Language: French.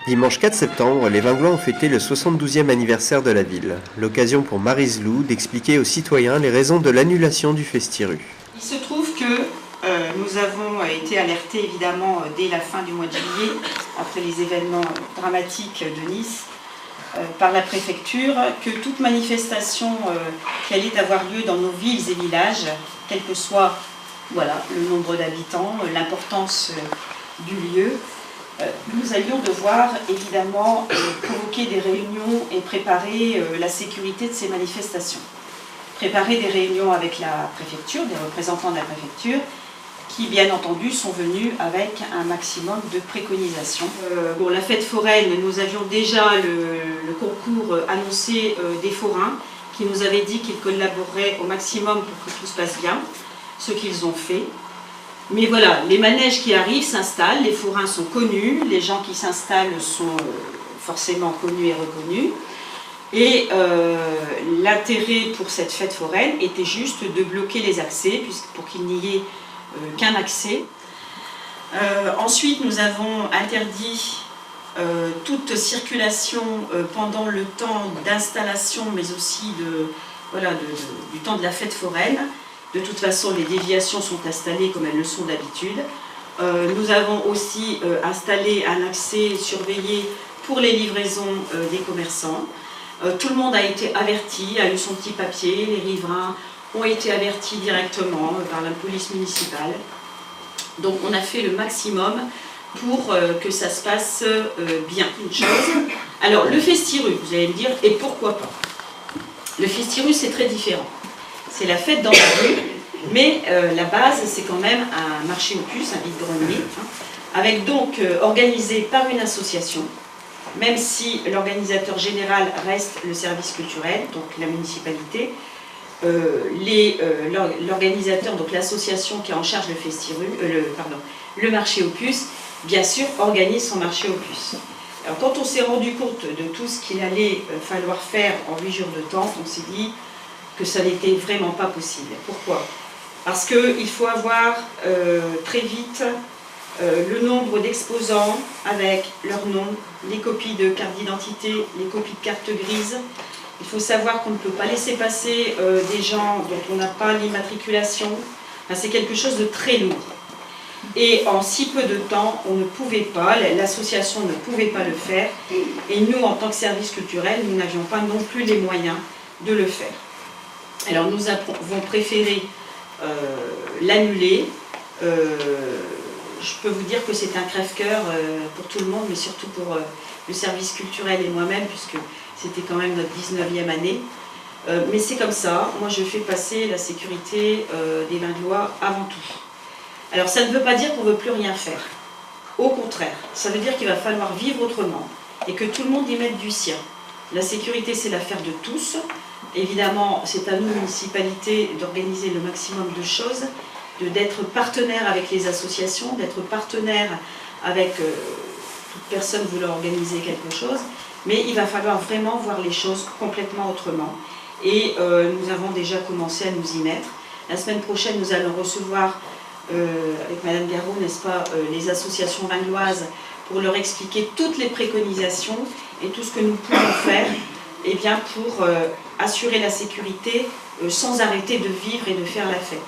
Dimanche 4 septembre, les Vinglois ont fêté le 72e anniversaire de la ville. L'occasion pour Maryse Lou d'expliquer aux citoyens les raisons de l'annulation du Festiru. Il se trouve que nous avons été alertés évidemment dès la fin du mois de juillet, après les événements dramatiques de Nice, par la préfecture, que toute manifestation qui allait avoir lieu dans nos villes et villages, quel que soit le nombre d'habitants, l'importance du lieu, nous allions devoir évidemment convoquer des réunions et préparer la sécurité de ces manifestations. Préparer des réunions avec la préfecture, des représentants de la préfecture, qui bien entendu sont venus avec un maximum de préconisations. Pour la fête foraine, nous avions déjà le concours annoncé des forains, qui nous avaient dit qu'ils collaboreraient au maximum pour que tout se passe bien, ce qu'ils ont fait. Mais voilà, les manèges qui arrivent s'installent, les forains sont connus, les gens qui s'installent sont forcément connus et reconnus. Et l'intérêt pour cette fête foraine était juste de bloquer les accès, pour qu'il n'y ait qu'un accès. Ensuite, nous avons interdit toute circulation pendant le temps d'installation, mais aussi du temps de la fête foraine. De toute façon, les déviations sont installées comme elles le sont d'habitude. Nous avons aussi installé un accès surveillé pour les livraisons des commerçants. Tout le monde a été averti, a eu son petit papier, les riverains ont été avertis directement par la police municipale. Donc on a fait le maximum pour que ça se passe bien. Une chose. Alors le Festiru, vous allez me dire, et pourquoi pas? Le Festiru, c'est très différent. C'est la fête dans la rue, mais la base, c'est quand même un marché aux puces, un vide-grenier, avec donc organisé par une association, même si l'organisateur général reste le service culturel, donc la municipalité. L'organisateur, donc l'association qui est en charge le marché aux puces, bien sûr, organise son marché aux puces. Alors quand on s'est rendu compte de tout ce qu'il allait falloir faire en 8 jours de temps, on s'est dit que ça n'était vraiment pas possible. Pourquoi? Parce qu'il faut avoir très vite le nombre d'exposants avec leur nom, les copies de carte d'identité, les copies de carte grise. Il faut savoir qu'on ne peut pas laisser passer des gens dont on n'a pas l'immatriculation. Enfin, c'est quelque chose de très lourd. Et en si peu de temps, on ne pouvait pas, l'association ne pouvait pas le faire. Et nous, en tant que service culturel, nous n'avions pas non plus les moyens de le faire. Alors nous avons préféré l'annuler. Je peux vous dire que c'est un crève-cœur pour tout le monde, mais surtout pour le service culturel et moi-même, puisque c'était quand même notre 19e année. Mais c'est comme ça, moi je fais passer la sécurité des Vinglois avant tout. Alors ça ne veut pas dire qu'on ne veut plus rien faire. Au contraire, ça veut dire qu'il va falloir vivre autrement et que tout le monde y mette du sien. La sécurité, c'est l'affaire de tous. Évidemment, c'est à nous, municipalité, d'organiser le maximum de choses, d'être partenaire avec les associations, d'être partenaire avec toute personne voulant organiser quelque chose, mais il va falloir vraiment voir les choses complètement autrement. Et nous avons déjà commencé à nous y mettre. La semaine prochaine, nous allons recevoir, avec Madame Garot, n'est-ce pas, les associations vingloises pour leur expliquer toutes les préconisations et tout ce que nous pouvons faire pour assurer la sécurité sans arrêter de vivre et de faire la fête.